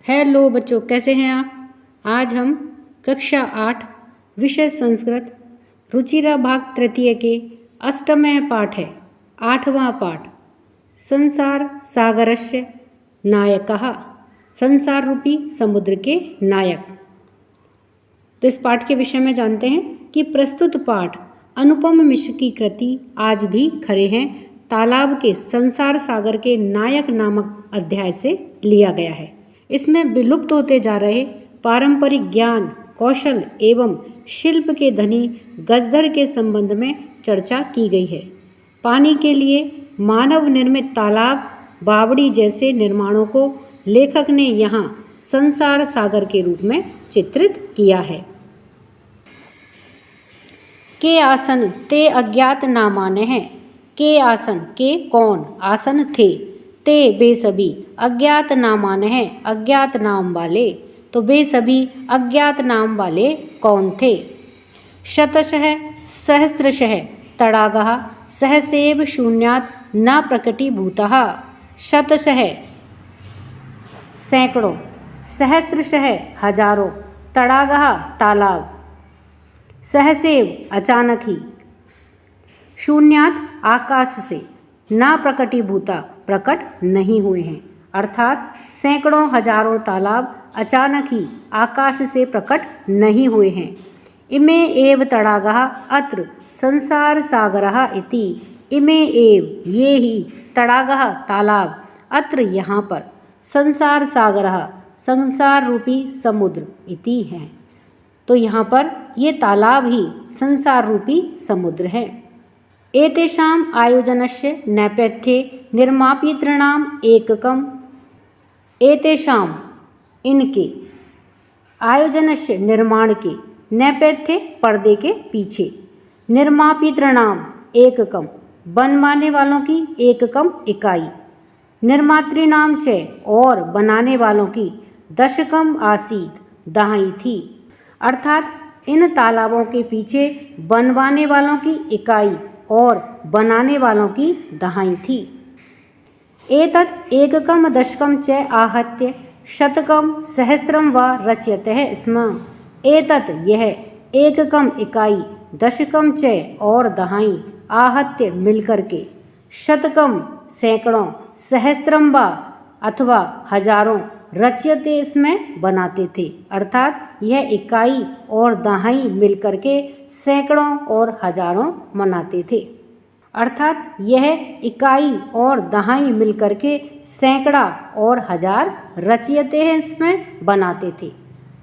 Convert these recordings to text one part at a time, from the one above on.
Hello बच्चों, कैसे हैं आप। आज हम कक्षा 8 विषय संस्कृत रुचिरा भाग तृतीय के अष्टमः पाठ है। 8वां पाठ संसार सागरस्य नायकः, संसार रूपी समुद्र के नायक। तो इस पाठ के विषय में जानते हैं कि प्रस्तुत पाठ अनुपम मिश्र की कृति आज भी खरे हैं तालाब के संसार सागर के नायक नामक अध्याय से लिया गया है। इसमें विलुप्त होते जा रहे पारंपरिक ज्ञान, कौशल एवं शिल्प के धनी गजधर के संबंध में चर्चा की गई है। पानी के लिए मानव निर्मित तालाब, बावड़ी जैसे निर्माणों को लेखक ने यहाँ संसार सागर के रूप में चित्रित किया है। के आसन ते अज्ञात नामाने हैं। के आसन के कौन, आसन थे, ते बेसभी अज्ञात नामान है, अज्ञात नाम वाले। तो बेसभी अज्ञात नाम वाले कौन थे। शतशः सहस्रशः तड़ागः सहसेव शून्यात् न प्रकटीभूतः। शतशः सैकड़ों, सहस्रशः हजारों, तड़ागः तालाब, सहसेव अचानक ही, शून्यात् आकाश से, ना प्रकटीभूता प्रकट नहीं हुए हैं। अर्थात सैकड़ों हजारों तालाब अचानक ही आकाश से प्रकट नहीं हुए हैं। इमे एव तड़ागः अत्र संसार सागरः इति। इमे एव ये ही तड़ागः तालाब अत्र यहाँ पर संसार सागरः संसार रूपी समुद्र इति है। तो यहाँ पर ये तालाब ही संसार रूपी समुद्र है। एतेषाम् आयोजनस्य नेपथ्ये निर्मापितॄणाम् एककम्। एतेषाम् इनके, आयोजनस्य निर्माण के, नेपथ्ये पर्दे के पीछे, निर्मापितॄणाम् एककम् बनवाने वालों की एककम इकाई, निर्मातॄणाम् च और बनाने वालों की दशकम आसीत दहाई थी। अर्थात इन तालाबों के पीछे बनवाने वालों की इकाई और बनाने वालों की दहाई थी। एतत् एककम दशकम च आहत्य शतकम सहस्त्रम व रच्यते स्म। एतत् यह एककम इकाई, दशकम च और दहाई आहत्य मिलकर के, शतकम सैकड़ों, सहस्त्रम व अथवा हजारों, रच्यते इसमें बनाते थे। अर्थात यह इकाई और दहाई मिलकर के सैकड़ों और हजारों बनाते थे। अर्थात यह इकाई और दहाई मिलकर के सैकड़ा और हजार रच्यते इसमें बनाते थे।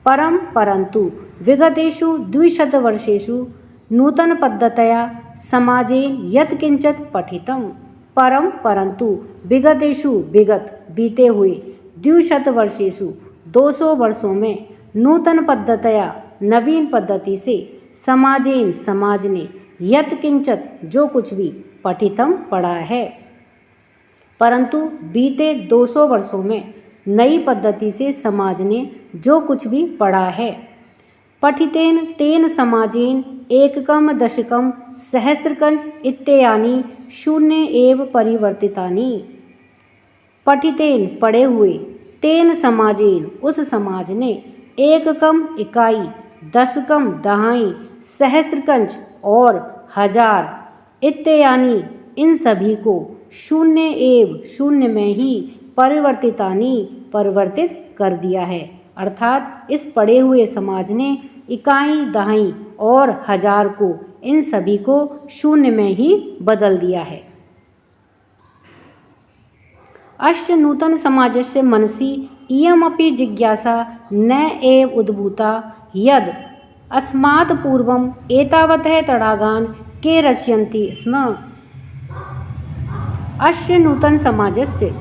परंतु विगतेषु 200 वर्षेषु नूतन पद्धतया समाजे यत्किंचित् पठितम्। परंतु विगतेषु विगत बीते हुए 200 वर्षेषु 200 वर्षों में नूतन पद्धतया नवीन पद्धति से समाजेन समाज ने यत्किंचित जो कुछ भी पठितम पढ़ा है। परंतु बीते 200 वर्षों में नई पद्धति से समाज ने जो कुछ भी पढ़ा है। पठितेन तेन समाजेन एककम दशकम सहस्त्रकंच इत्यानि शून्य एव परिवर्तितानि। पठितेन पढ़े हुए, तेन समाजेन उस समाज ने, एककम इकाई, दशकम दहाई, सहस्त्रकंच और हजार, इत्यानि इन सभी को, शून्य एव शून्य में ही, परिवर्तितानि परिवर्तित कर दिया है। अर्थात इस पढ़े हुए समाज ने इकाई, दहाई और हजार को, इन सभी को शून्य में ही बदल दिया है। अस्य नूतन समाजस्य मनसि इयमपि जिज्ञासा न एव उद्भूता यद् अस्मात् पूर्वम् एतावतः तडागान् के रचयन्ति स्म। अस्य नूतन समाजस्य,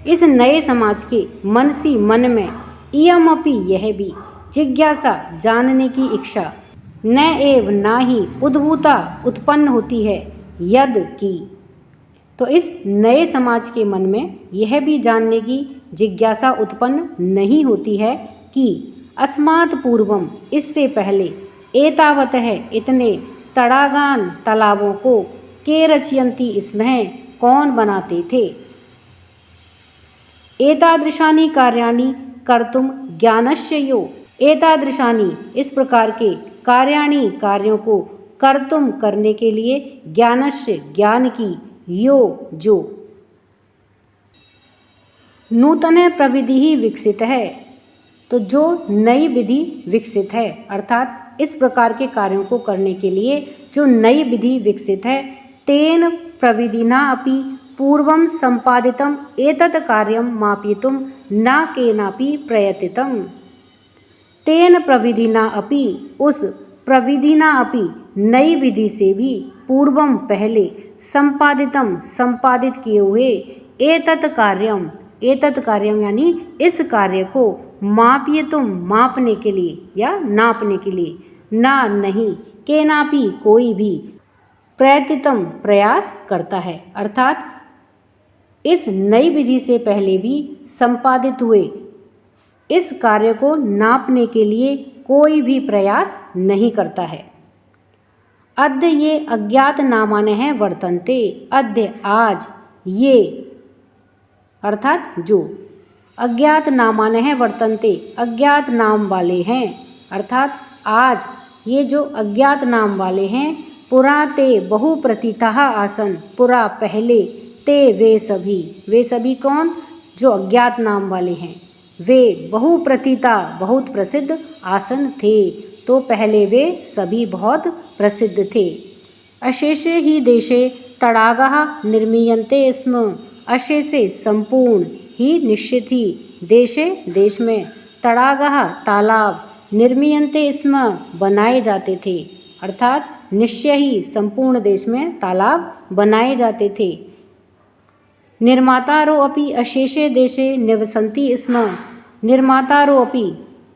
इस नए समाज के, मनसि मन में, इयमपि यह भी, जिज्ञासा जानने की इच्छा, न एव ना ही, उद्भूता उत्पन्न होती है, यद की। तो इस नए समाज के मन में यह भी जानने की जिज्ञासा उत्पन्न नहीं होती है कि अस्मात् पूर्वम इससे पहले, एतावतः इतने, तड़ागान तालाबों को, के रचयन्ति इसमें कौन बनाते थे। एतादृशानि कार्याणि कर्तुम ज्ञानस्य यो एतादृशानि इस प्रकार के कार्याणि कार्यों को कर्तुम करने के लिए ज्ञानस्य ज्ञान की यो जो नूतन प्रविधि ही विकसित है, तो जो नई विधि विकसित है अर्थात इस प्रकार के कार्यों को करने के लिए जो नई विधि विकसित है, तेन प्रविधिना अपि पूर्वं संपादितम एतत् कार्यं मापयितुं न केनापि प्रयतितम। तेन प्रविधिना अपि उस प्रविधिना अपि नई विधि से भी पूर्वम पहले संपादितम संपादित किए हुए एतत् कार्यम यानी इस कार्य को मापयितुम मापने के लिए या नापने के लिए ना नहीं केनापि कोई भी प्रयतितम प्रयास करता है अर्थात इस नई विधि से पहले भी संपादित हुए इस कार्य को नापने के लिए कोई भी प्रयास नहीं करता है। अद्य ये अज्ञात नामान है वर्तन्ते, अद्य आज ये अर्थात जो अज्ञात नामान है वर्तन्ते अज्ञात नाम वाले हैं अर्थात आज ये जो अज्ञात नाम वाले हैं, पुरा ते बहु प्रतीताः आसन, पुरा पहले ते वे सभी कौन, जो अज्ञात नाम वाले हैं, वे बहु प्रतीता बहुत प्रसिद्ध आसन थे, तो पहले वे सभी बहुत प्रसिद्ध थे। अशेषे ही देशे तडागाः निर्मीयन्ते स्म, अशेषे संपूर्ण ही निश्चित ही देशे देश में तडागाः तालाब निर्मीयन्ते स्म बनाए जाते थे अर्थात निश्चय ही संपूर्ण देश में तालाब बनाए जाते थे। निर्मातारो अपि अशेषे देशे निवसन्ति स्म, निर्मातारो अपि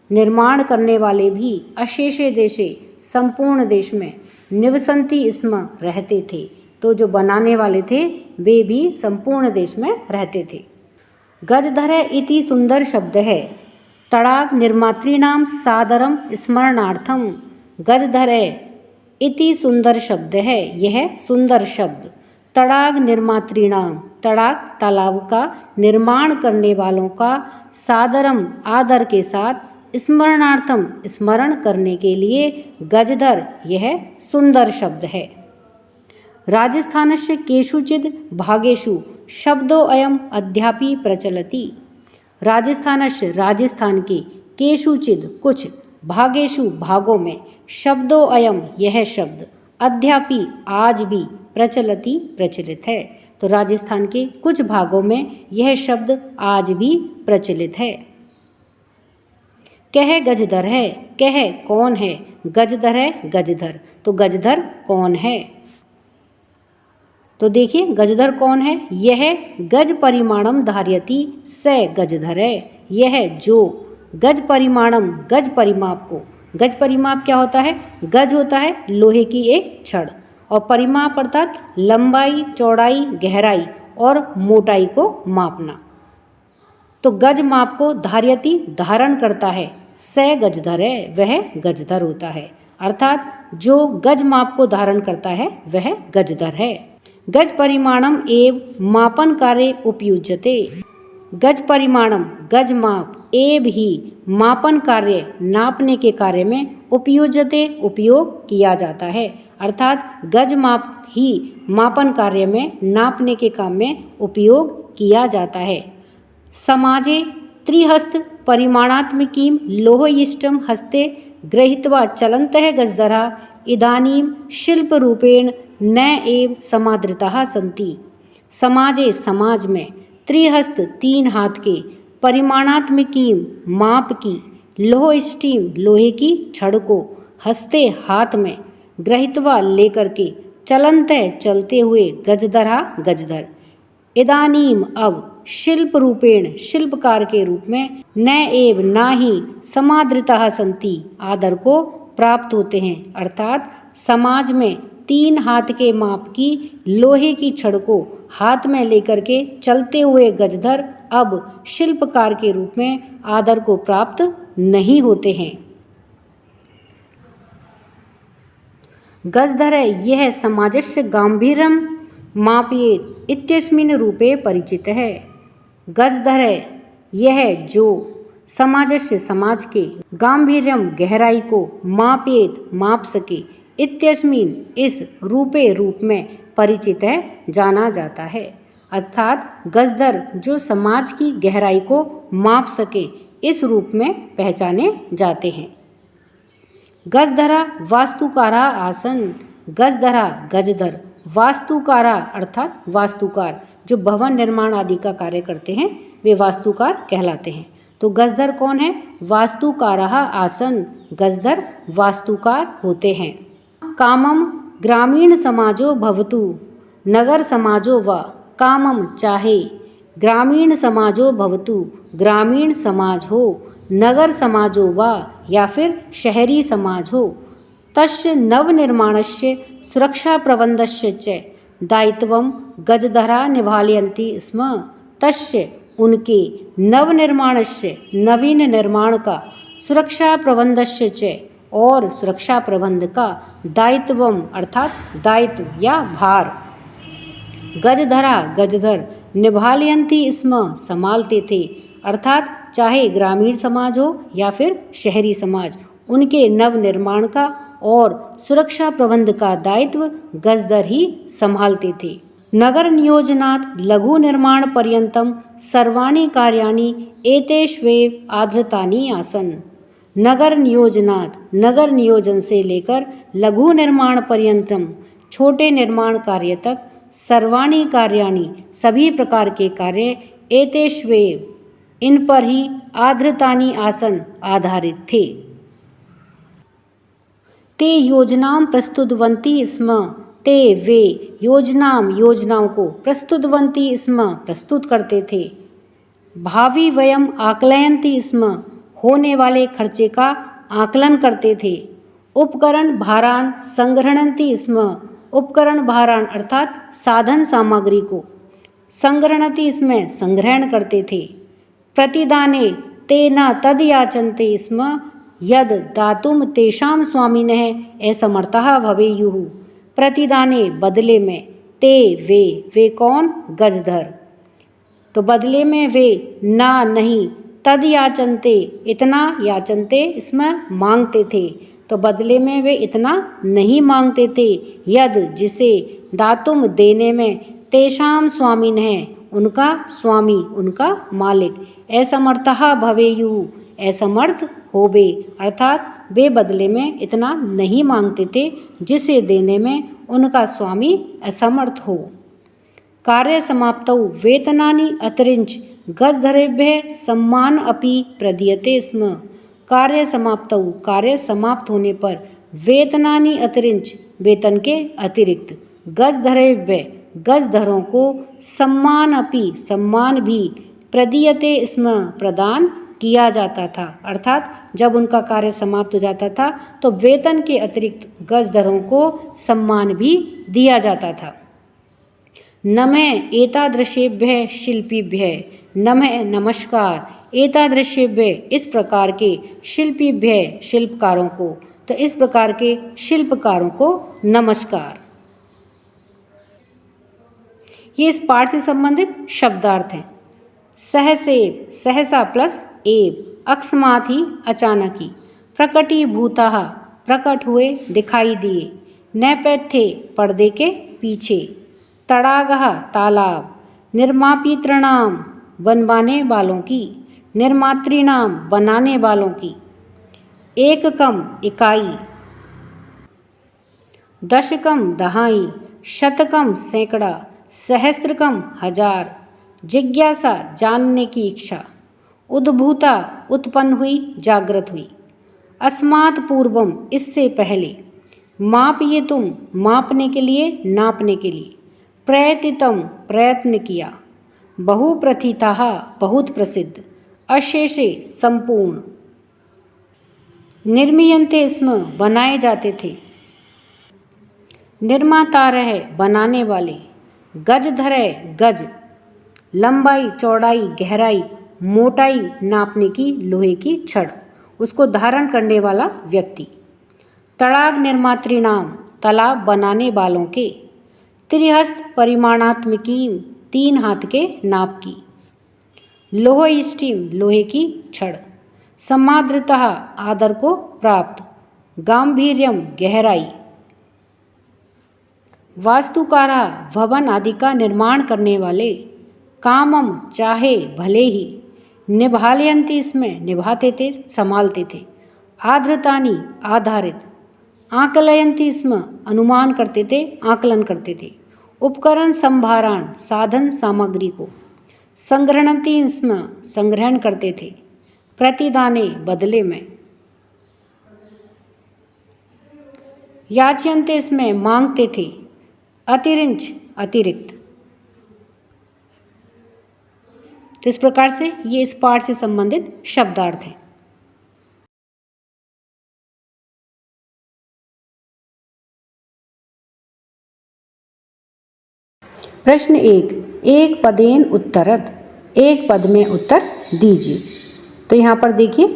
निर्माण करने वाले भी अशेषे देशे संपूर्ण देश में निवसन्ति स्म रहते थे, तो जो बनाने वाले थे वे भी संपूर्ण देश में रहते थे। गजधरे इति सुंदर शब्द है, तड़ाग निर्मातृणाम सादरम स्मरणार्थम। गजधरे इति सुंदर शब्द है, यह सुंदर शब्द तड़ाग निर्मातृणाम, तड़ाग तालाब का निर्माण करने वालों का सादरम आदर के साथ स्मरणार्थम स्मरण करने के लिए गजधर यह सुंदर शब्द है। राजस्थानस्य केषुचिद् भागेषु शब्दो अयम अद्यापि प्रचलति। राजस्थानस्य राजस्थान के केषुचिद् कुछ भागेषु भागों में शब्दो अयम यह शब्द अद्यापि आज भी प्रचलति प्रचलित है, तो राजस्थान के कुछ भागों में यह शब्द आज भी प्रचलित है। कह गजधर है, कह कौन है, गजधर है गजधर, तो गजधर कौन है, तो देखिए गजधर कौन है, यह गज परिमाणम धार्यति स गजधर है, यह जो गज परिमाणम गज परिमाप को, गज परिमाप क्या होता है, गज होता है लोहे की एक छड़ और परिमाप अर्थात लंबाई चौड़ाई गहराई और मोटाई को मापना, तो गज माप को धार्यति धारण करता है, स गजधर है वह गजधर होता है अर्थात जो गज माप को धारण करता है वह गजधर है। गज परिमाणम एव मापन कार्य उपयुज्यते। गज परिमाणम गज माप एव ही मापन कार्य नापने के कार्य में उपयुज्यते उपयोग किया जाता है अर्थात गज माप ही मापन कार्य में नापने के काम में उपयोग किया जाता है। समाजे त्रिहस्त परिमाणात्मकीं लोहयिष्टं हस्ते गृहीत्वा चलन्तः गजधरः इदानीं शिल्परूपेण न एव समादृताः सन्ति। समाजे समाज में त्रिहस्त तीन हाथ के परिमाणात्मकीं माप की लोहयिष्टिं लोहे की छड़ को हस्ते हाथ में गृहीत्वा लेकर के चलन्तः चलते हुए गजधरः गजधर इदानीम अब शिल्प रूपेण शिल्पकार के रूप में न एव ना ही समादृताः सन्ति आदर को प्राप्त होते हैं अर्थात समाज में तीन हाथ के माप की लोहे की छड़ को हाथ में लेकर के चलते हुए गजधर अब शिल्पकार के रूप में आदर को प्राप्त नहीं होते हैं। गजधर यह समाजस्य गांभीर्यं मापयेत् इत्यस्मिन् रूपे परिचित है। गजधर यह जो समाजस्य समाज के, गांभीर्यम गहराई को, मापेत माप सके, इत्यस्मिन इस रूपे रूप में परिचित है जाना जाता है। अर्थात गजधर जो समाज की गहराई को माप सके इस रूप में पहचाने जाते हैं। गजधरा वास्तुकारा आसन, गजधरा गजधर, वास्तुकारा अर्थात वास्तुकार जो भवन निर्माण आदि का कार्य करते हैं वे वास्तुकार कहलाते हैं। तो गजधर कौन है? वास्तुकारः आसन, गजधर वास्तुकार होते हैं। कामम ग्रामीण समाजो भवतु, नगर समाजो वा, कामम चाहे, ग्रामीण समाजो भवतु ग्रामीण समाज हो, नगर समाजो वा या फिर शहरी समाज हो, तस्य नवनिर्माणस्य सुरक्षा प्रबंधस्य च दायित्वं गजधरा निभालयन्ति स्म। तस्य उनके नवनिर्माणस्य नवीन निर्माण का, सुरक्षा प्रबंधस्य च और सुरक्षा प्रबंध का, दायित्वम अर्थात दायित्व या भार, गजधरा गजधर, निभालयन्ति स्म संभालते थे, अर्थात चाहे ग्रामीण समाज हो या फिर शहरी समाज, उनके नव निर्माण का और सुरक्षा प्रबंध का दायित्व गजधर ही संभालते थे। नगर नियोजनात् लघु निर्माण पर्यंतम सर्वाणि कार्याणि एतेष्वेव आधृतानि आसन। नगर नियोजनात् नगर नियोजन से लेकर लघु निर्माण पर्यंतम छोटे निर्माण कार्य तक, सर्वाणि कार्याणि सभी प्रकार के कार्य, एतेष्वेव इन पर ही, आधृतानि आसन आधारित थे। ते योजनाम प्रस्तुतवन्ति स्म, ते वे योजनाओं को, प्रस्तुतवन्ति स्म प्रस्तुत करते थे। भावी वयम आकलयन्ति स्म होने वाले खर्चे का आकलन करते थे। उपकरण भारान संग्रहणन्ति स्म, उपकरण भारान अर्थात साधन सामग्री को, संग्रहणति इसमें संग्रहण करते थे। प्रतिदाने ते न तद याचन्ते स्म यद दातुम तेषां स्वामिनः असमर्थः भवेयुः। प्रतिदाने बदले में, ते वे कौन? गजधर। तो बदले में वे ना नहीं, तद याचनते इतना, याचनते इसमें मांगते थे, तो बदले में वे इतना नहीं मांगते थे, यद जिसे, दातुम देने में, तेषां स्वामिनः उनका स्वामी उनका मालिक, असमर्थः भवेयुः असमर्थ होबे, अर्थात वे बदले में इतना नहीं मांगते थे जिसे देने में उनका स्वामी असमर्थ हो। कार्य समाप्तौ वेतनानि अतिरिञ्च गजधरेभ्यः सम्मान अपि प्रदीयते स्म। कार्य समाप्तौ कार्य समाप्त होने पर, वेतनानि अतिरिञ्च वेतन के अतिरिक्त, गजधरेभ्यः गजधरों को, सम्मान अपि सम्मान भी, प्रदीयते स्म प्रदान किया जाता था, अर्थात जब उनका कार्य समाप्त हो जाता था तो वेतन के अतिरिक्त गजधरों को सम्मान भी दिया जाता था। नमः एतादृशेभ्यः शिल्पीभ्यः, नमः नमस्कार, एतादृशेभ्यः इस प्रकार के, शिल्पीभ्यः शिल्पकारों को, तो इस प्रकार के शिल्पकारों को नमस्कार। ये इस पाठ से संबंधित शब्दार्थ हैं। सहसेव सहसा प्लस एव, अकस्मात ही अचानक ही, प्रकटीभूताः प्रकट हुए दिखाई दिए, नैपथ्ये पर्दे के पीछे, तड़ागः तालाब, निर्मापितॄणाम बनवाने वालों की, निर्मातृणाम बनाने वालों की, एककम इकाई, दशकम दहाई, शतकम सैकड़ा, सहस्त्रकम हजार, जिज्ञासा जानने की इच्छा, उद्भूता उत्पन्न हुई जागृत हुई, अस्मात् पूर्वम इससे पहले, मापयितुम मापने के लिए नापने के लिए, प्रयतितम प्रयत्न किया, बहुप्रथिताः बहुत प्रसिद्ध, अशेषे संपूर्ण, निर्मीयन्ते स्म बनाए जाते थे, निर्मातारः बनाने वाले, गजधरः गज लंबाई चौड़ाई गहराई मोटाई नापने की लोहे की छड़, उसको धारण करने वाला व्यक्ति, तड़ाग निर्मातृणाम तालाब बनाने वालों के, त्रिहस्त परिमाणात्मकी 3 हाथ के नाप की, लोह स्टीम लोहे की छड़, समाद्रतः आदर को प्राप्त, गांभीर्यम गहराई। वास्तुकारा भवन आदि का निर्माण करने वाले, कामम चाहे भले ही, निभालयंती इसमें निभाते थे संभालते थे, आधृतानी आधारित, आकलयंती इसमें अनुमान करते थे आकलन करते थे, उपकरण संभारण साधन सामग्री को, संग्रहणती इसमें संग्रहण करते थे, प्रतिदाने बदले में, याचयंते इसमें मांगते थे, अतिरिंच अतिरिक्त। तो इस प्रकार से ये इस पाठ से संबंधित शब्दार्थ हैं। प्रश्न 1, एक पदेन उत्तरत, एक पद में उत्तर दीजिए। तो यहाँ पर देखिए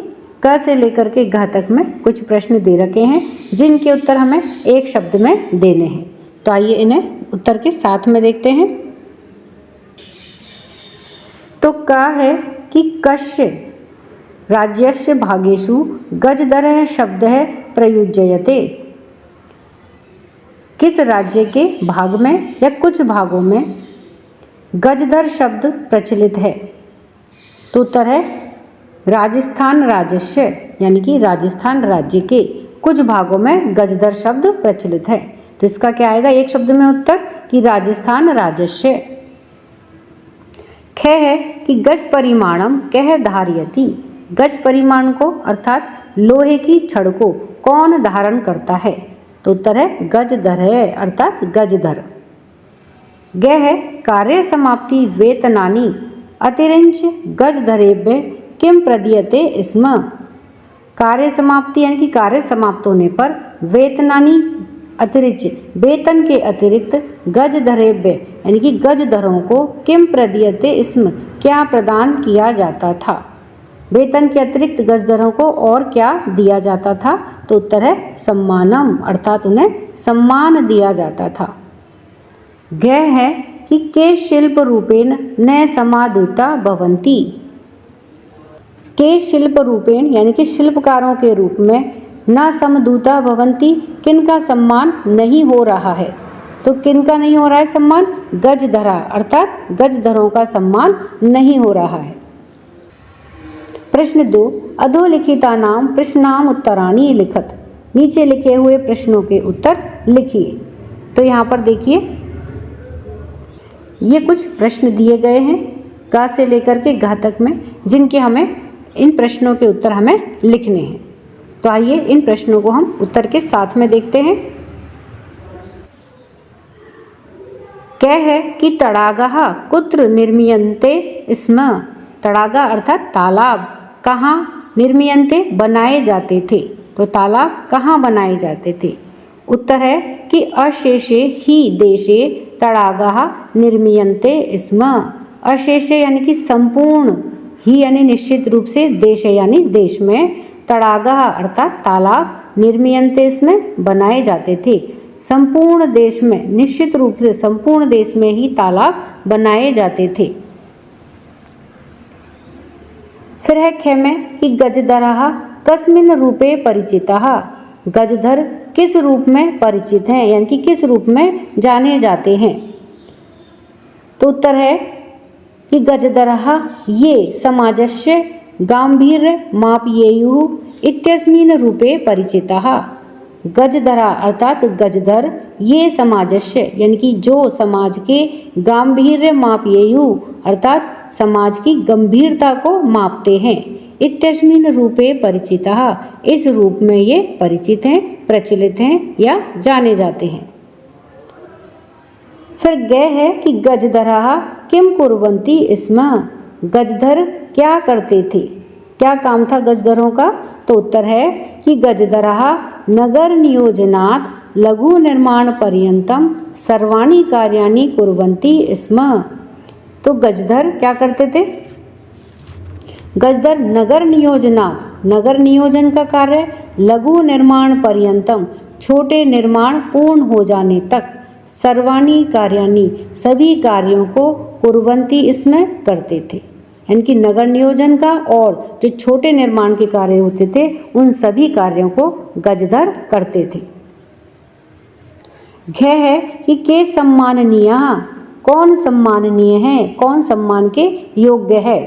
क से लेकर के घ तक में कुछ प्रश्न दे रखे हैं जिनके उत्तर हमें एक शब्द में देने हैं। तो आइए इन्हें उत्तर के साथ में देखते हैं। तो क है कि कस्य राज्यस्य भागेषु गजधरः शब्दः प्रयुज्यते, किस राज्य के भाग में या कुछ भागों में गजधर शब्द प्रचलित है। तो उत्तर है राजस्थान राज्यस्य, यानी कि राजस्थान राज्य के कुछ भागों में गजधर शब्द प्रचलित है। तो इसका क्या आएगा एक शब्द में उत्तर कि राजस्थान राज्यस्य। ख है कि गज परिमाणम कह धारयति, गज परिमाण को अर्थात लोहे की छड़ को कौन धारण करता है। तो उत्तर है गजधर है अर्थात गजधर। ग है कार्य समाप्ति वेतनानि अतिरिंच गजधरेभ्य किम प्रदीयते स्म, कार्य समाप्ति यानी कि कार्य समाप्त होने पर वेतनानि अतिरिक्त वेतन के अतिरिक्त गजधरेभ्य यानी कि गजधरों को किम प्रदीयते स्म क्या प्रदान किया जाता था, वेतन के अतिरिक्त गजधरों को और क्या दिया जाता था। तो उत्तर है सम्मानम अर्थात उन्हें सम्मान दिया जाता था। ग है कि के शिल्प रूपेण न समादूता भवंती, के शिल्प रूपेण यानी कि शिल्पकारों के रूप में न समदूता भवंती किनका सम्मान नहीं हो रहा है। तो किनका नहीं हो रहा है सम्मान, गजधरा अर्थात गजधरों का सम्मान नहीं हो रहा है। प्रश्न 2, अधोलिखितानां प्रश्नाम उत्तराणि लिखत, नीचे लिखे हुए प्रश्नों के उत्तर लिखिए। तो यहाँ पर देखिए ये कुछ प्रश्न दिए गए हैं ग से लेकर के घ तक में, जिनके हमें इन प्रश्नों के उत्तर हमें लिखने हैं। तो आइए इन प्रश्नों को हम उत्तर के साथ में देखते हैं। क्या है कि तड़ागः कुत्र निर्मीयन्ते स्म, तड़ागा अर्थात तालाब कहाँ निर्मीयन्ते बनाए जाते थे। तो तालाब कहाँ बनाए जाते थे। उत्तर है कि अशेषे ही देशे तड़ागः निर्मीयन्ते स्म, अशेषे यानी कि संपूर्ण, ही यानी निश्चित रूप से, देश यानी देश में, तड़ागः अर्थात तालाब, निर्मीयन्ते इसमें बनाए जाते थे। संपूर्ण देश में, निश्चित रूप से संपूर्ण देश में ही तालाब बनाए जाते थे। फिर है ख में कि गजधरः कस्मिन् रूपे परिचितः, गजधर किस रूप में परिचित हैं यानी कि किस रूप में जाने जाते हैं। तो उत्तर है कि गजधरः ये समाजस्य गांभीर्य मापयेयुः इत्यस्मिन् रूपे परिचितः, गजधरा अर्थात गजधर ये समाजस्य यानी कि जो समाज के गांभीर्य मापयेयुः अर्थात समाज की गंभीरता को मापते हैं, इत्यस्मिन् रूपे परिचितः इस रूप में ये परिचित हैं, प्रचलित हैं या जाने जाते हैं। फिर ग है कि गजधरः किम कुर्वन्ति स्म, गजधर क्या करते थे, क्या काम था गजधरों का। तो उत्तर है कि गजधरः नगर नियोजनात् लघु निर्माण पर्यंतम सर्वाणि कार्याणि कुर्वन्ति स्म। तो गजधर क्या करते थे, गजधर नगर नियोजनात्, नगर नियोजन का कार्य, लघु निर्माण पर्यंतम छोटे निर्माण पूर्ण हो जाने तक, सर्वाणि कार्याणि सभी कार्यों को कुर्वन्ति इसमें करते थे, यानी कि नगर नियोजन का और जो छोटे निर्माण के कार्य होते थे उन सभी कार्यों को गजधर करते थे। घ है कि के सम्माननीय, कौन सम्माननीय है, कौन सम्मान के योग्य है।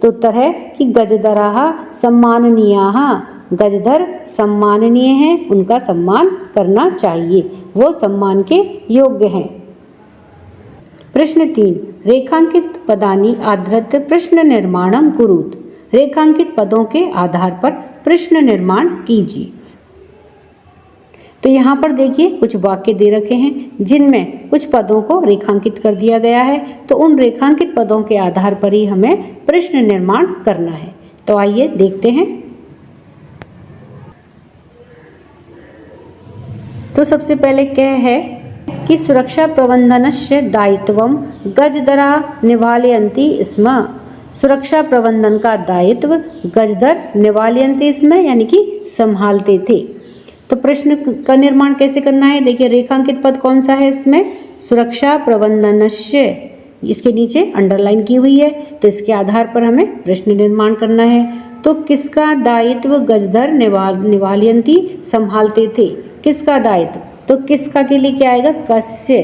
तो उत्तर है कि गजधराः सम्माननीयाः, गजधर सम्माननीय हैं, उनका सम्मान करना चाहिए, वो सम्मान के योग्य हैं। प्रश्न 3, रेखांकित पदानि आधृत्य प्रश्न निर्माणम कुरुत। रेखांकित पदों के आधार पर प्रश्न निर्माण कीजिए। तो यहाँ पर देखिए कुछ वाक्य दे रखे हैं जिनमें कुछ पदों को रेखांकित कर दिया गया है, तो उन रेखांकित पदों के आधार पर ही हमें प्रश्न निर्माण करना है। तो आइए देखते हैं। तो सबसे पहले क्या है कि सुरक्षा प्रबंधनस्य दायित्वम गजधराः निवालयन्ति स्म। सुरक्षा प्रबंधन का दायित्व गजधर निवालयन्ति स्म यानी कि संभालते थे। तो प्रश्न का निर्माण कैसे करना है, देखिए रेखांकित पद कौन सा है इसमें, सुरक्षा प्रबंधनस्य, इसके नीचे अंडरलाइन की हुई है, तो इसके आधार पर हमें प्रश्न निर्माण करना है। तो किसका दायित्व गजधर निवालयन्ति संभालते थे, किसका दायित्व, तो किसका के लिए क्या आएगा, कस्य,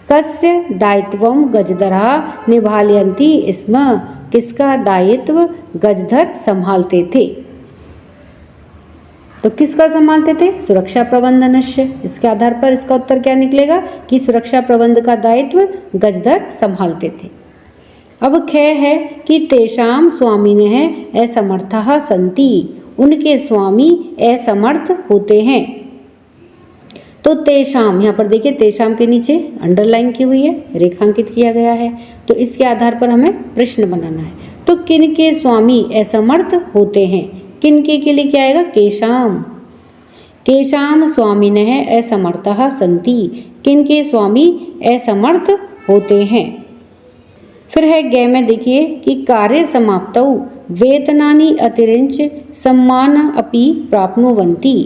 कस्य दायित्वम गजधराः निवालयन्ति स्म, किसका दायित्व गजधर संभालते थे। तो किसका संभालते थे, सुरक्षा प्रबंधनस्य। इसके आधार पर इसका उत्तर क्या निकलेगा कि सुरक्षा प्रबंध का दायित्व गजधर संभालते थे। अब ख है कि तेषां स्वामिनः असमर्थः सन्ति, उनके स्वामी असमर्थ होते हैं। तो तेषां, यहाँ पर देखिए तेषां के नीचे अंडरलाइन की हुई है, रेखांकित किया गया है, तो इसके आधार पर हमें प्रश्न बनाना है। तो किन के स्वामी असमर्थ होते हैं, किनके के लिए क्या आएगा, केशाम, केशाम स्वामिनः असमर्थः सन्ति, किनके स्वामी असमर्थ होते हैं। फिर है ग में देखिए कि कार्य समाप्तौ वेतनानि अतिरिञ्च सम्मान अपि प्राप्नुवन्ति।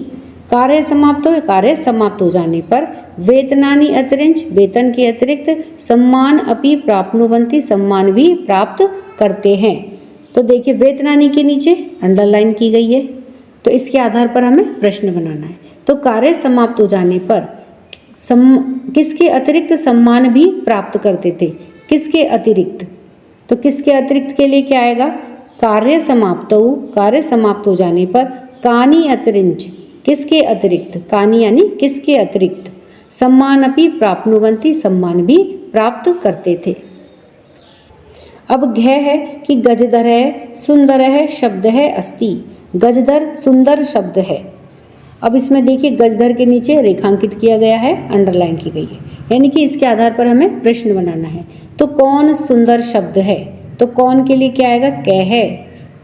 कार्य समाप्त हो, कार्य समाप्त हो जाने पर वेतनानि अतिरिञ्च, वेतन के अतिरिक्त सम्मान अपि प्राप्नुवन्ति, सम्मान भी प्राप्त करते हैं। तो देखिए वेतनानि के नीचे अंडरलाइन की गई है, तो इसके आधार पर हमें प्रश्न बनाना है। तो कार्य समाप्त हो जाने पर किसके अतिरिक्त सम्मान भी प्राप्त करते थे, किसके अतिरिक्त, तो किसके अतिरिक्त के लिए क्या आएगा, कार्य समाप्त हो, कार्य समाप्त हो जाने पर कानि अतिरिञ्च, किसके अतिरिक्त, कानि यानी किसके अतिरिक्त, सम्मान अपि प्राप्नुवन्ति, सम्मान भी प्राप्त करते थे। अब घ है कि गजधर है सुंदर है शब्द है अस्ति। गजधर सुंदर शब्द है। अब इसमें देखिए गजधर के नीचे रेखांकित किया गया है, अंडरलाइन की गई है, यानी कि इसके आधार पर हमें प्रश्न बनाना है। तो कौन सुंदर शब्द है, तो कौन के लिए क्या आएगा, क है,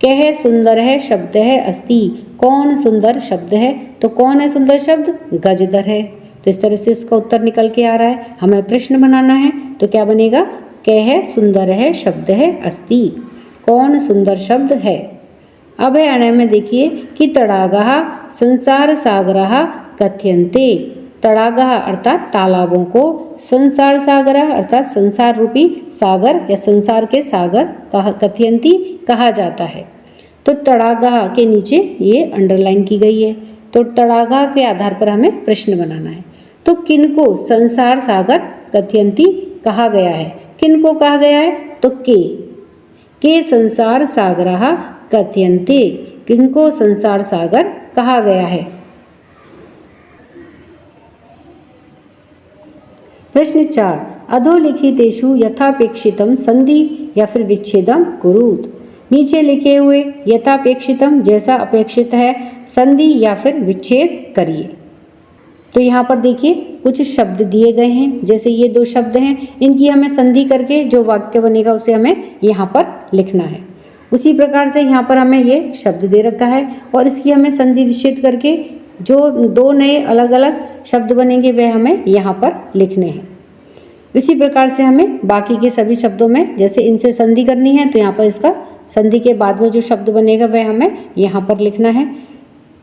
कह सुंदर है शब्द है अस्ति, कौन सुंदर शब्द है, तो कौन है सुंदर शब्द, गजधर है। तो इस तरह से इसका उत्तर निकल के आ रहा है, हमें प्रश्न बनाना है। तो क्या बनेगा, कह सुंदर है शब्द है अस्ति, कौन सुंदर शब्द है। अब है अणय में देखिए कि तड़ागः संसार सागरः कथ्यन्ते। तड़ागः अर्थात तालाबों को, संसार सागरः अर्थात संसार रूपी सागर या संसार के सागर कथ्यन्ति कहा जाता है। तो तड़ागः के नीचे ये अंडरलाइन की गई है, तो तड़ागः के आधार पर हमें प्रश्न बनाना है। तो किनको संसार सागर कथ्यन्ति कहा गया है, किनको कहा गया है, तो के संसार सागरः कथ्यन्ते, किनको संसार सागर कहा गया है। प्रश्न 4, अधोलिखितेषु यथापेक्षितम संधि या फिर विच्छेदम कुरुत। नीचे लिखे हुए यथापेक्षितम जैसा अपेक्षित है संधि या फिर विच्छेद करिए। तो यहाँ पर देखिए कुछ शब्द दिए गए हैं, जैसे ये 2 शब्द हैं, इनकी हमें संधि करके जो वाक्य बनेगा उसे हमें यहाँ पर लिखना है। उसी प्रकार से यहाँ पर हमें ये शब्द दे रखा है और इसकी हमें संधि विच्छेद करके जो 2 नए अलग अलग शब्द बनेंगे वह हमें यहाँ पर लिखने हैं। इसी प्रकार से हमें बाकी के सभी शब्दों में जैसे इनसे संधि करनी है, तो यहाँ पर इसका संधि के बाद में जो शब्द बनेगा वह हमें यहाँ पर लिखना है।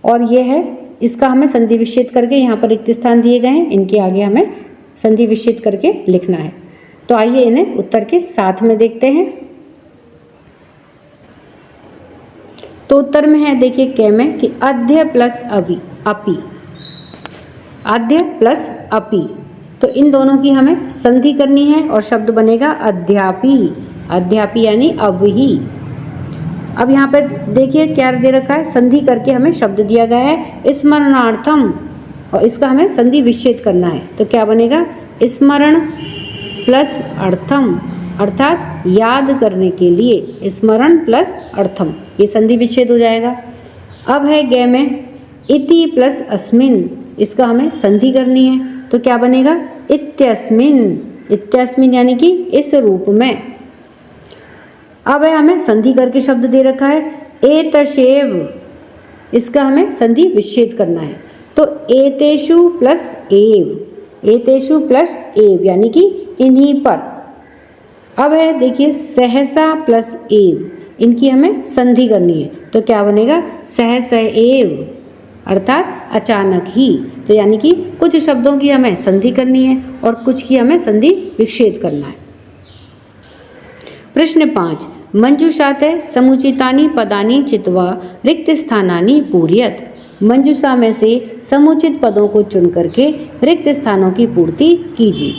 और यह है, इसका हमें संधि विच्छेद करके यहाँ पर रिक्त स्थान दिए गए हैं, इनके आगे हमें संधि विच्छेद करके लिखना है। तो आइए इन्हें उत्तर के साथ में देखते हैं। तो उत्तर में है देखिए क में कि अध्य प्लस अपि, अध्य प्लस अपि। तो इन दोनों की हमें संधि करनी है और शब्द बनेगा अध्यापी, अध्यापी यानी अवही। अब यहाँ पे देखिए क्या दे रखा है, संधि करके हमें शब्द दिया गया है स्मरणार्थम, और इसका हमें संधि विच्छेद करना है। तो क्या बनेगा, स्मरण प्लस अर्थम, अर्थात याद करने के लिए, स्मरण प्लस अर्थम, ये संधि विच्छेद हो जाएगा। अब है ग में इति प्लस अस्मिन, इसका हमें संधि करनी है। तो क्या बनेगा, इत्यस्मिन, इत्यस्मिन यानी कि इस रूप में। अब है हमें संधि करके शब्द दे रखा है एतशेव, इसका हमें संधि विच्छेद करना है। तो एतेषु प्लस एव, एतेषु प्लस एव यानी कि इन्हीं पर। अब है देखिए सहसा प्लस एव, इनकी हमें संधि करनी है। तो क्या बनेगा, सहस एव, अर्थात अचानक ही। तो यानी कि कुछ शब्दों की हमें संधि करनी है और कुछ की हमें संधि विच्छेद करना है। प्रश्न 5, मंजूषाते समुचितानि पदानि चित्वा रिक्त स्थानानि पूरयत। मंजूषा में से समुचित पदों को चुन करके रिक्त स्थानों की पूर्ति कीजिए।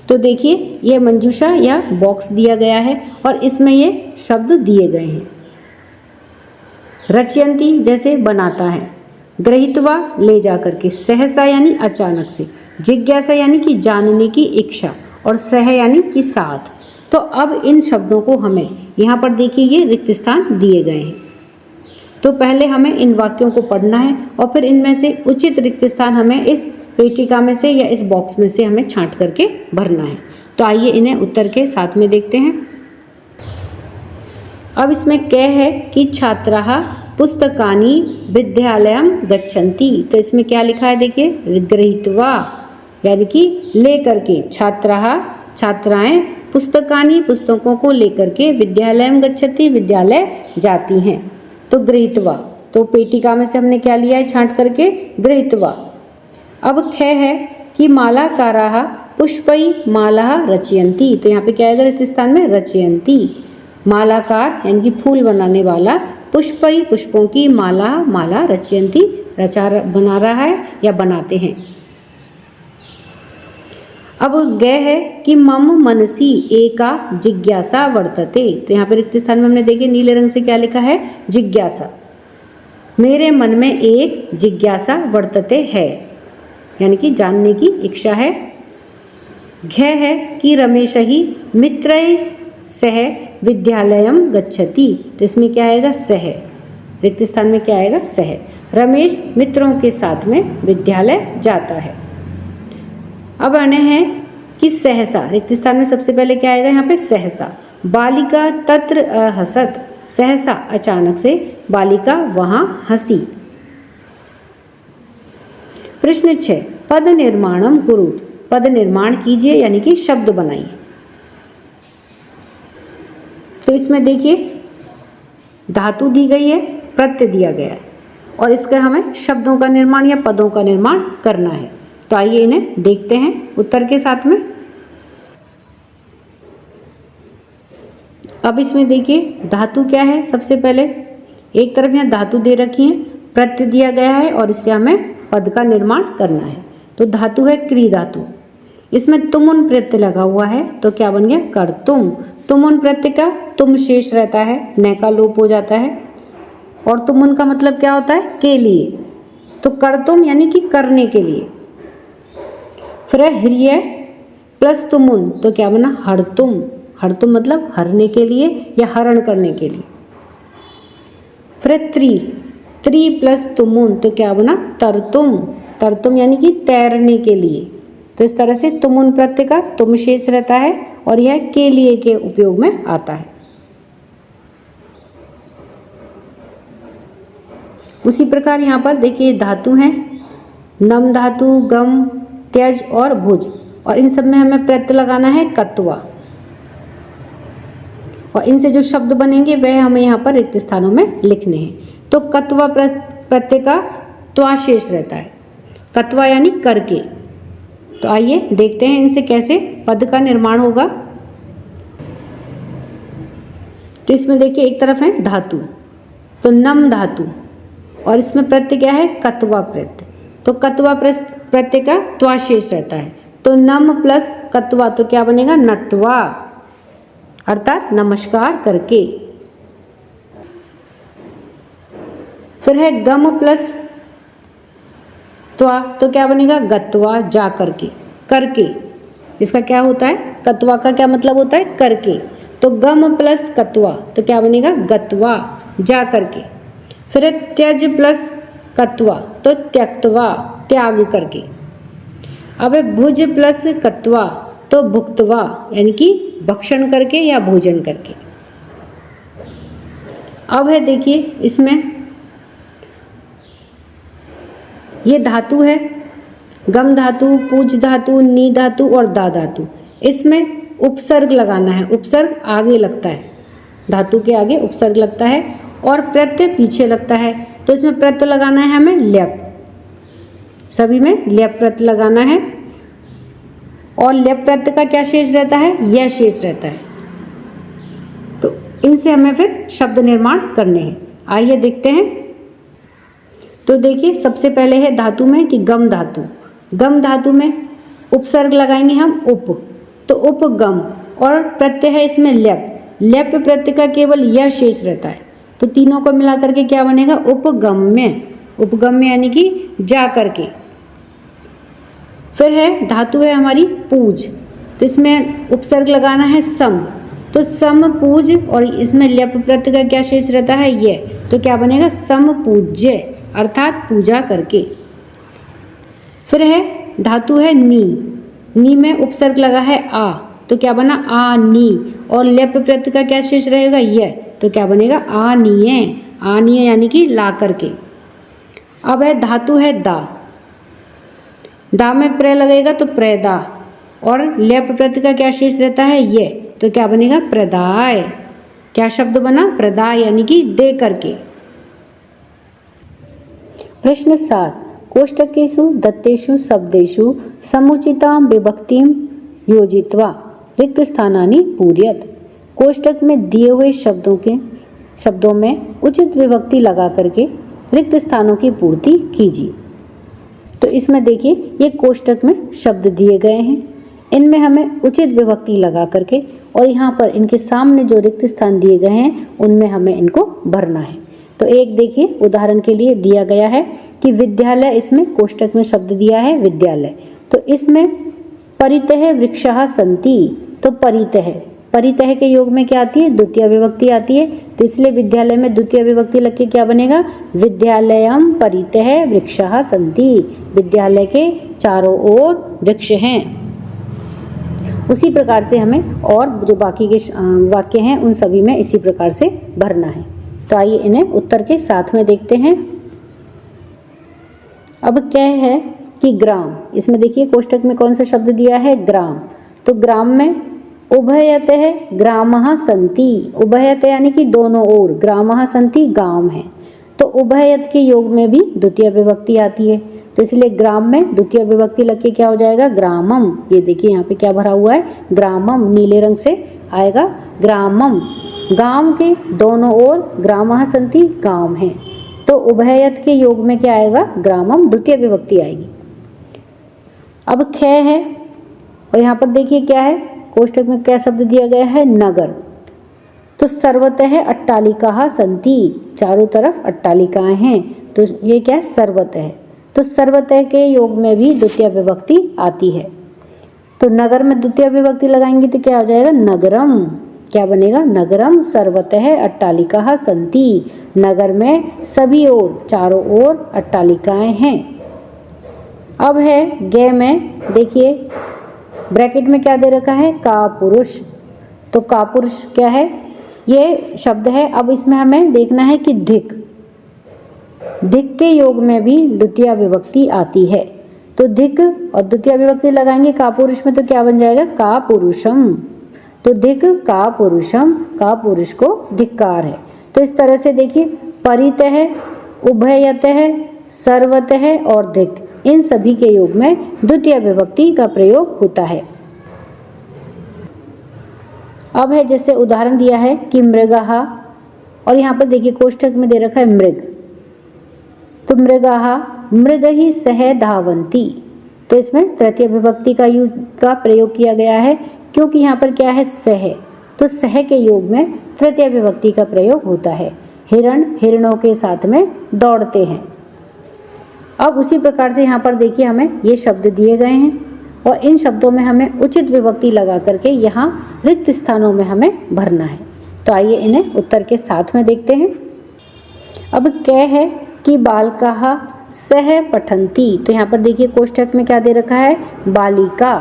तो देखिए ये मंजूषा या बॉक्स दिया गया है और इसमें ये शब्द दिए गए हैं। रचयंती जैसे बनाता है, गृहीत्वा ले जा करके, सहसा यानी अचानक से, जिज्ञासा यानी कि जानने की इच्छा, और सह यानी कि साथ। तो अब इन शब्दों को हमें यहाँ पर देखिए ये रिक्त स्थान दिए गए हैं। तो पहले हमें इन वाक्यों को पढ़ना है और फिर इनमें से उचित रिक्त स्थान हमें इस पेटिका में से या इस बॉक्स में से हमें छांट करके भरना है। तो आइए इन्हें उत्तर के साथ में देखते हैं। अब इसमें क्या है कि छात्राः पुस्तकानि विद्यालयं गच्छन्ति। तो इसमें क्या लिखा है देखिए, गृहीत्वा यानी कि ले करके, छात्राः छात्राएं, पुस्तकानि पुस्तकों को लेकर के, विद्यालयं गच्छन्ति विद्यालय जाती हैं। तो गृहीत्वा, तो पेटिका में से हमने क्या लिया है छांट करके, गृहीत्वा। अब ख है कि मालाकाराः पुष्पै मालाः रचयन्ति। तो यहाँ पे क्या आएगा रिक्त स्थान में, रचयन्ति। मालाकार यानी कि फूल बनाने वाला, पुष्पै पुष्पों की, माला रचयन्ति बना रहा है या बनाते हैं। अब ग है कि मम मनसि एका जिज्ञासा वर्तते। तो यहाँ पे रिक्त स्थान में हमने देखिए नीले रंग से क्या लिखा है, जिज्ञासा। मेरे मन में एक जिज्ञासा वर्तते है, यानी कि जानने की इच्छा है। घ है कि रमेश ही मित्रैः सह विद्यालयं गच्छति। तो इसमें क्या आएगा, सह, रिक्त स्थान में क्या आएगा, सह। रमेश मित्रों के साथ में विद्यालय जाता है। अब आने हैं कि सहसा, रिक्त स्थान में सबसे पहले क्या आएगा यहाँ पे, सहसा। बालिका तत्र अहसत, सहसा अचानक से बालिका वहां हंसी। प्रश्न 6, पद निर्माणम कुरुत। पद निर्माण कीजिए यानी कि शब्द बनाइए। तो इसमें देखिए धातु दी गई है, प्रत्यय दिया गया है और इसका हमें शब्दों का निर्माण या पदों का निर्माण करना है। तो आइए इन्हें देखते हैं उत्तर के साथ में। अब इसमें देखिए धातु क्या है, सबसे पहले एक तरफ यहाँ धातु दे रखी है, प्रत्यय दिया गया है और इससे हमें पद का निर्माण करना है। तो धातु है क्री धातु, इसमें तुमुन प्रत्यय लगा हुआ है। तो क्या बन गया, कर्तुम। तुमुन प्रत्यय का तुम शेष रहता है, न का लोप हो जाता है, और तुमुन का मतलब क्या होता है, के लिए। तो कर्तुम यानी कि करने के लिए। फिर ह्रिय प्लस तुमुन, तो क्या बना, हरतुम। हरतुम मतलब हरने के लिए या हरण करने के लिए। फिर त्रि प्लस तुमुन, तो क्या बना, तरतुम। तरतुम यानी कि तैरने के लिए। तो इस तरह से तुमुन प्रत्यय का तुम शेष रहता है और यह के लिए के उपयोग में आता है। उसी प्रकार यहाँ पर देखिए धातु हैं, नम धातु, गम, त्यज और भुज, और इन सब में हमें प्रत्यय लगाना है कत्वा, और इनसे जो शब्द बनेंगे वह हमें यहाँ पर रिक्त स्थानों में लिखने हैं। तो कत्वा प्रत्यय का त्वा शेष रहता है, कत्वा यानी करके। तो आइए देखते हैं इनसे कैसे पद का निर्माण होगा। तो इसमें देखिए एक तरफ है धातु, तो नम धातु, और इसमें प्रत्यय क्या है, कत्वा प्रत्यय। तो कत्वा प्रत्यय का त्वा शेष रहता है, तो नम प्लस कत्वा तो क्या बनेगा, नत्वा, अर्थात नमस्कार करके। फिर है गम प्लस त्वा तो क्या बनेगा, गत्वा, जा करके, करके। इसका क्या होता है, कत्वा का क्या मतलब होता है, करके। तो गम प्लस कत्वा तो क्या बनेगा, गत्वा, जा करके। फिर है त्यज प्लस कत्वा तो त्यक्तवा, त्याग करके। अब है भुज प्लस कत्वा तो भुक्तवा, यानी कि भक्षण करके या भोजन करके। अब है देखिए इसमें ये धातु है, गम धातु, पूज धातु, नी धातु और दा धातु। इसमें उपसर्ग लगाना है, उपसर्ग आगे लगता है, धातु के आगे उपसर्ग लगता है और प्रत्यय पीछे लगता है। तो इसमें प्रत्यय लगाना है हमें लेप, सभी में लेप प्रत्यय लगाना है। और लेप प्रत्यय का क्या शेष रहता है, यह शेष रहता है। तो इनसे हमें फिर शब्द निर्माण करने हैं। आइए देखते हैं। तो देखिए सबसे पहले है धातु में कि गम धातु। गम धातु में उपसर्ग लगाएंगे हम उप, तो उपगम, और प्रत्यय है इसमें लेप। लेप प्रत्यय का केवल यह शेष रहता है, तो तीनों को मिला करके क्या बनेगा, उपगम्य। उपगम्य यानी कि जा करके। फिर है धातु है हमारी पूज, तो इसमें उपसर्ग लगाना है सम, तो सम पूज, और इसमें लेप प्रत्यय का क्या शेष रहता है, ये, तो क्या बनेगा, सम पूज्य, अर्थात पूजा करके। फिर है धातु है नी, नी में उपसर्ग लगा है आ, तो क्या बना, आ नी, और लेप प्रत्यय का क्या शेष रहेगा, यह, तो क्या बनेगा, आनीय, आनीय यानी कि ला करके। अब है धातु है दा, दा में प्र लगेगा तो प्रदा, और लेप प्रत्यय का क्या शेष रहता है, ये, तो क्या बनेगा, प्रदाय। क्या शब्द बना, प्रदाय यानी कि दे करके। प्रश्न 7, कोष्टकेषु दत्तेषु शब्देषु समुचितां विभक्तिं योजित्वा रिक्त स्थानानि पूरयत। कोष्टक में दिए हुए शब्दों में उचित विभक्ति लगा करके रिक्त स्थानों की पूर्ति कीजिए। तो इसमें देखिए ये कोष्टक में शब्द दिए गए हैं, इनमें हमें उचित विभक्ति लगा करके, और यहाँ पर इनके सामने जो रिक्त स्थान दिए गए हैं उनमें हमें इनको भरना है। तो एक देखिए उदाहरण के लिए दिया गया है कि विद्यालय, इसमें कोष्टक में शब्द दिया है विद्यालय, तो इसमें परितः वृक्षाः सन्ति, तो परितः, परितः के योग में क्या आती है, द्वितीय विभक्ति आती है, तो इसलिए विद्यालय में द्वितीय विभक्ति लग के क्या बनेगा, विद्यालयम परितः वृक्षाः सन्ति, विद्यालय के चारों ओर वृक्ष हैं। उसी प्रकार से हमें और जो बाकी के वाक्य हैं उन सभी में इसी प्रकार से भरना है। तो आइए इन्हें उत्तर के साथ में देखते हैं। अब क्या है कि ग्राम, इसमें देखिए कोष्टक में कौन सा शब्द दिया है, ग्राम, तो ग्राम में उभयतः ग्रामः सन्ति, उभयतः यानी कि दोनों ओर, ग्रामः सन्ति गांव है, तो उभयत के योग में भी द्वितीय विभक्ति आती है, तो इसलिए ग्राम में द्वितीय विभक्ति लग के क्या हो जाएगा, ग्रामम। ये देखिए यहाँ पे क्या भरा हुआ है, ग्रामम, नीले रंग से आएगा ग्रामम, गांव के दोनों ओर, ग्रामः सन्ति गांव है, तो उभयत के योग में क्या आएगा, ग्रामम, द्वितीय विभक्ति आएगी। अब ख है, और यहाँ पर देखिए क्या है, कोष्टक में क्या शब्द दिया गया है, नगर, तो सर्वतः अट्टालिकाः सन्ति, चारों तरफ अट्टालिकाएं हैं, तो ये क्या है, सर्वतः, तो सर्वतः के योग में भी द्वितीय विभक्ति आती है, तो नगर में द्वितीय विभक्ति लगाएंगे तो क्या हो जाएगा, नगरम, क्या बनेगा, नगरम सर्वतः अट्टालिकाः सन्ति, नगर में सभी ओर, चारों ओर अट्टालिकाएं हैं। अब है गे में, देखिए ब्रैकेट में क्या दे रखा है, का पुरुष, तो का पुरुष क्या है, ये शब्द है। अब इसमें हमें देखना है कि धिक, धिक के योग में भी द्वितीय विभक्ति आती है, तो धिक और द्वितीय विभक्ति लगाएंगे का पुरुष में तो क्या बन जाएगा, का पुरुषम, तो धिक का पुरुषम, का पुरुष को धिक्कार है। तो इस तरह से देखिए परितः, उभयतः, सर्वतः और धिक, इन सभी के योग में द्वितीय विभक्ति का प्रयोग होता है। अब है जैसे उदाहरण दिया है कि मृगः और यहाँ पर देखिए कोष्ठक में दे रखा है मृग, तो मृगाहा मृगहि सह धावन्ति, तो इसमें तृतीय विभक्ति का प्रयोग किया गया है क्योंकि यहाँ पर क्या है सह, तो सह के योग में तृतीय विभक्ति का प्रयोग होता है। हिरण हिरणों के साथ में दौड़ते हैं। अब उसी प्रकार से यहाँ पर देखिए हमें ये शब्द दिए गए हैं और इन शब्दों में हमें उचित विभक्ति लगा करके यहाँ रिक्त स्थानों में हमें भरना है। तो आइए इन्हें उत्तर के साथ में देखते हैं। अब कै है कि बालकाः सह पठन्ति, तो यहाँ पर देखिए कोष्ठक में क्या दे रखा है बालिका,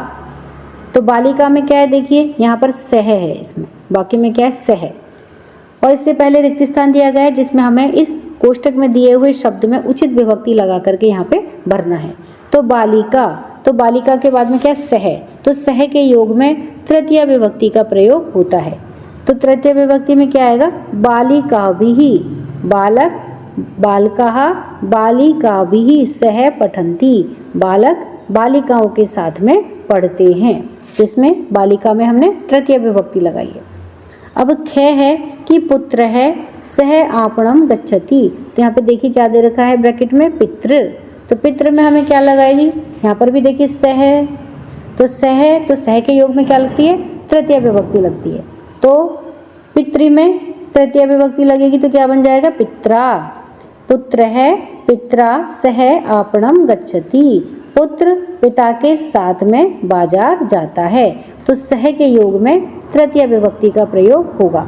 तो बालिका में क्या है देखिए यहाँ पर सह है, इसमें बाकी में क्या है सह, और इससे पहले रिक्त स्थान दिया गया है जिसमें हमें इस कोष्ठक में दिए हुए शब्द में उचित विभक्ति लगा करके यहाँ पे भरना है। तो बालिका, तो बालिका के बाद में क्या सह, तो सह के योग में तृतीय विभक्ति का प्रयोग होता है। तो तृतीय विभक्ति में क्या आएगा बालिकाभिः, बालक बालकाः बालिकाभिः सह पठन्ति, बालक बालिकाओं के साथ में पढ़ते हैं, तो इसमें बालिका में हमने तृतीय विभक्ति लगाई है। अब ख है कि पुत्र है सह आपणम गच्छति, तो यहाँ पे देखिए क्या दे रखा है ब्रैकेट में पितृ, तो पितृ में हमें क्या लगाएगी, यहाँ पर भी देखिए सह, तो सह के योग में क्या लगती है तृतीय विभक्ति लगती है, तो पितृ में तृतीय विभक्ति लगेगी तो क्या बन जाएगा पित्रा, पुत्र है पित्रा सह आपणम गच्छति, पुत्र पिता के साथ में बाजार जाता है, तो सह के योग में तृतीय विभक्ति का प्रयोग होगा।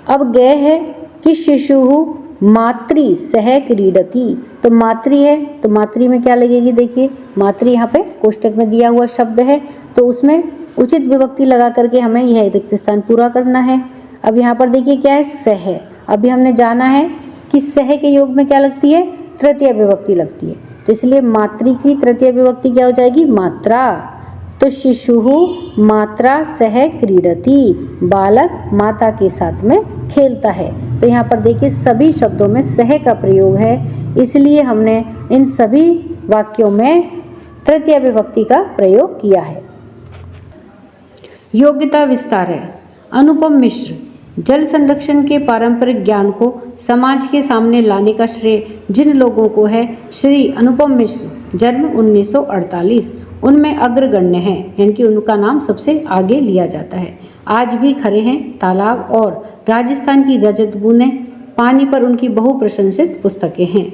अब गय है कि शिशुः मातृ सह क्रीडति, तो मातृ है तो मातृ में क्या लगेगी देखिए, मातृ यहाँ पे कोष्ठक में दिया हुआ शब्द है तो उसमें उचित विभक्ति लगा करके हमें यह रिक्त स्थान पूरा करना है। अब यहाँ पर देखिए क्या है सह, अभी हमने जाना है कि सह के योग में क्या लगती है तृतीय विभक्ति लगती है, तो इसलिए मातृ की तृतीय विभक्ति क्या हो जाएगी मात्रा, तो शिशुः मात्रा सह क्रीडति, बालक माता के साथ में खेलता है, तो यहाँ पर देखिए सभी शब्दों में सह का प्रयोग है, इसलिए हमने इन सभी वाक्यों में तृतीय विभक्ति का प्रयोग किया है। योग्यता विस्तार है। अनुपम मिश्र जल संरक्षण के पारंपरिक ज्ञान को समाज के सामने लाने का श्रेय जिन लोगों को है, श्री अनुपम मिश्र, जन्म 1948, उनमें अग्रगण्य हैं, यानी कि उनका नाम सबसे आगे लिया जाता है। आज भी खड़े हैं तालाब और राजस्थान की रजत बूंदें पानी पर उनकी बहुप्रशंसित पुस्तकें हैं।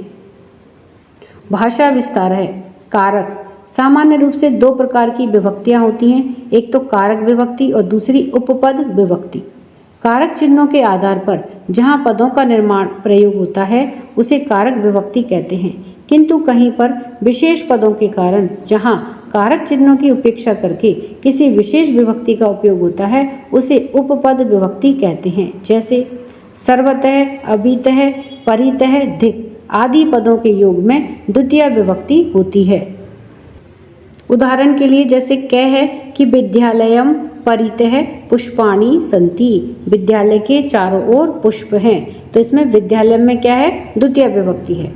भाषा विस्तार है। कारक, सामान्य रूप से दो प्रकार की विभक्तियां होती हैं, एक तो कारक विभक्ति और दूसरी उपपद विभक्ति। कारक चिन्हों के आधार पर जहाँ पदों का निर्माण प्रयोग होता है उसे कारक विभक्ति कहते हैं, किंतु कहीं पर विशेष पदों के कारण जहाँ कारक चिन्हों की उपेक्षा करके किसी विशेष विभक्ति का उपयोग होता है उसे उपपद विभक्ति कहते हैं। जैसे सर्वतः, अभितः, परितः, धिक् आदि पदों के योग में द्वितीय विभक्ति होती है। उदाहरण के लिए जैसे कै है कि विद्यालयम परितः पुष्पाणि सन्ति, विद्यालय के चारों ओर पुष्प हैं, तो इसमें विद्यालय में क्या है द्वितीय विभक्ति है।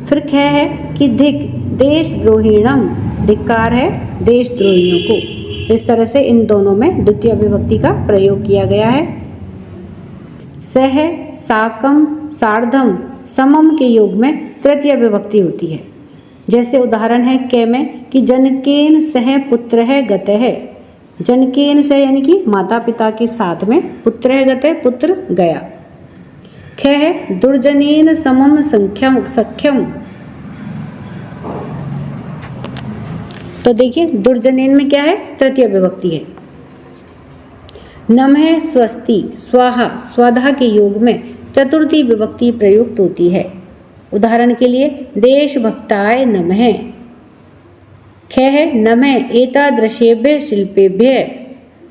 फिर ख है कि धिक् देशद्रोहिणम, धिक्कार है देशद्रोहियों को, इस तरह से इन दोनों में द्वितीय विभक्ति का प्रयोग किया गया है। सह, साकम, सार्धम, समम के योग में तृतीय विभक्ति होती है। जैसे उदाहरण है कै में कि जनकेन सह पुत्रः गतः, जनकेन सह यानी कि माता पिता के साथ में, पुत्रः गतः पुत्र गया। ख है दुर्जनेन समम संख्यम सख्यम, तो देखिए दुर्जनेन में क्या है तृतीय विभक्ति है। नम है स्वस्ति, स्वाहा स्वधा के योग में चतुर्थी विभक्ति प्रयुक्त होती है। उदाहरण के लिए देशभक्ताय नमः। ख है नमः एतादृशेभ्य शिल्पेभ्य,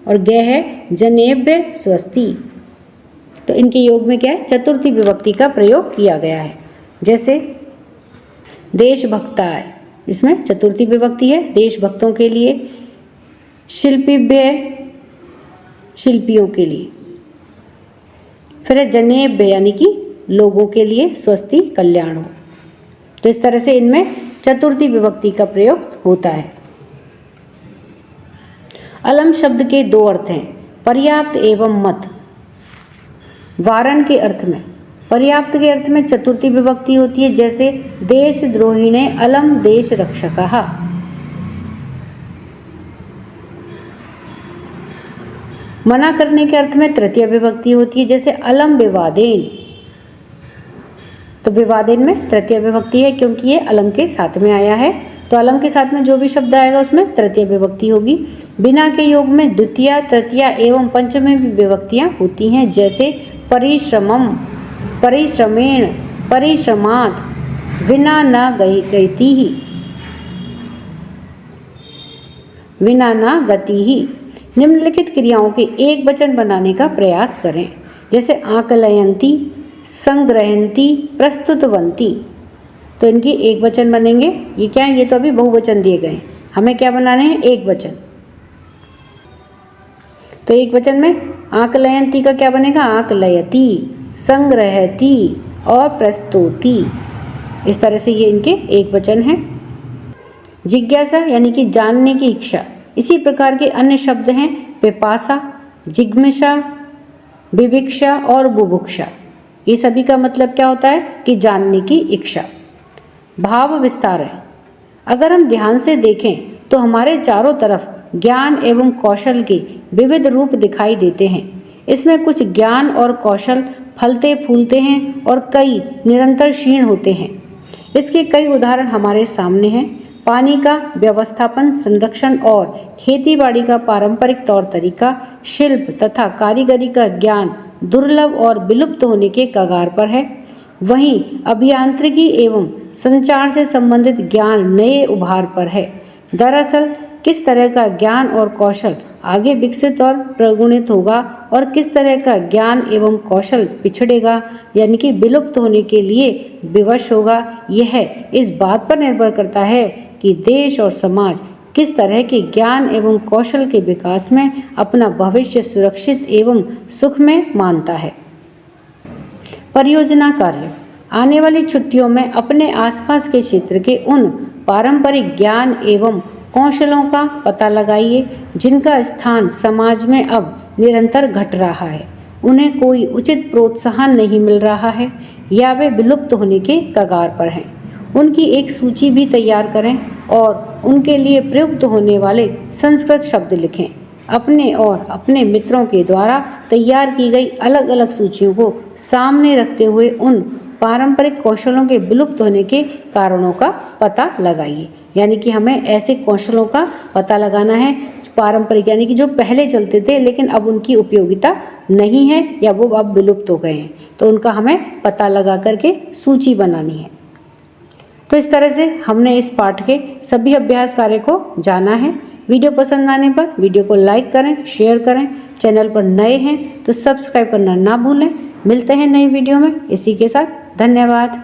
और ग है जनेभ्य स्वस्ति, तो इनके योग में क्या है चतुर्थी विभक्ति का प्रयोग किया गया है। जैसे देशभक्ताय, इसमें चतुर्थी विभक्ति है देशभक्तों के लिए, शिल्पीभ्य शिल्पियों के लिए, फिर जनेभ्य यानी कि लोगों के लिए, स्वस्ति कल्याण हो, तो इस तरह से इनमें चतुर्थी विभक्ति का प्रयोग होता है। अलम शब्द के दो अर्थ हैं, पर्याप्त एवं मत। वारण के अर्थ में, पर्याप्त के अर्थ में चतुर्थी विभक्ति होती है, जैसे देशद्रोहिणे अलम देश रक्षकः। मना करने के अर्थ में तृतीय विभक्ति होती है, जैसे अलम विवादेन। तो विवादेन में तृतीय विभक्ति है क्योंकि ये अलम के साथ में आया है, तो अलम के साथ में जो भी शब्द आएगा उसमें तृतीय विभक्ति होगी। बिना के योग में द्वितीय, तृतीय एवं पंचमी भी विभक्तियां होती हैं, जैसे परिश्रमम, परिश्रमेण, परिश्रमात्, विना न गति ही, विना न गति ही। निम्नलिखित क्रियाओं के एक वचन बनाने का प्रयास करें, जैसे आकलयंती, संग्रहंती, प्रस्तुतवंती। तो इनकी एक वचन बनेंगे। ये क्या है? ये तो अभी बहुवचन दिए गए, हमें क्या बनाने हैं? एक वचन। तो एक वचन में आकलयंती का क्या बनेगा? आकलयती, संग्रहती और प्रस्तुति। इस तरह से ये इनके एक वचन हैं। जिज्ञासा यानी कि जानने की इच्छा। इसी प्रकार के अन्य शब्द हैं पिपासा, जिज्ञासा, विविक्षा और बुभुक्षा। ये सभी का मतलब क्या होता है? कि जानने की इच्छा। भाव विस्तार है। अगर हम ध्यान से देखें तो हमारे चारों तरफ ज्ञान एवं कौशल के विविध रूप दिखाई देते हैं। इसमें कुछ ज्ञान और कौशल फलते फूलते हैं और कई निरंतर क्षीण होते हैं। इसके कई उदाहरण हमारे सामने हैं। पानी का व्यवस्थापन, संरक्षण और खेतीबाड़ी का पारंपरिक तौर तरीका, शिल्प तथा कारीगरी का ज्ञान दुर्लभ और विलुप्त होने के कगार पर है। वहीं अभियांत्रिकी एवं संचार से संबंधित ज्ञान नए उभार पर है। दरअसल किस तरह का ज्ञान और कौशल आगे विकसित और प्रगुणित होगा और किस तरह का ज्ञान एवं कौशल पिछड़ेगा यानी कि विलुप्त होने के लिए विवश होगा, यह इस बात पर निर्भर करता है कि देश और समाज किस तरह के ज्ञान एवं कौशल के विकास में अपना भविष्य सुरक्षित एवं सुखमय मानता है। परियोजना कार्य। आने वाली छुट्टियों में अपने आसपास के क्षेत्र के उन पारंपरिक ज्ञान एवं कौशलों का पता लगाइए जिनका स्थान समाज में अब निरंतर घट रहा है, उन्हें कोई उचित प्रोत्साहन नहीं मिल रहा है या वे विलुप्त होने के कगार पर हैं। उनकी एक सूची भी तैयार करें और उनके लिए प्रयुक्त होने वाले संस्कृत शब्द लिखें। अपने और अपने मित्रों के द्वारा तैयार की गई अलग अलग सूचियों को सामने रखते हुए उन पारंपरिक कौशलों के विलुप्त होने के कारणों का पता लगाइए। यानी कि हमें ऐसे कौशलों का पता लगाना है पारंपरिक, यानी कि जो पहले चलते थे लेकिन अब उनकी उपयोगिता नहीं है या वो अब विलुप्त हो गए हैं, तो उनका हमें पता लगा करके सूची बनानी है। तो इस तरह से हमने इस पाठ के सभी अभ्यास कार्य को जाना है। वीडियो पसंद आने पर वीडियो को लाइक करें, शेयर करें। चैनल पर नए हैं तो सब्सक्राइब करना ना भूलें। मिलते हैं नई वीडियो में। इसी के साथ धन्यवाद।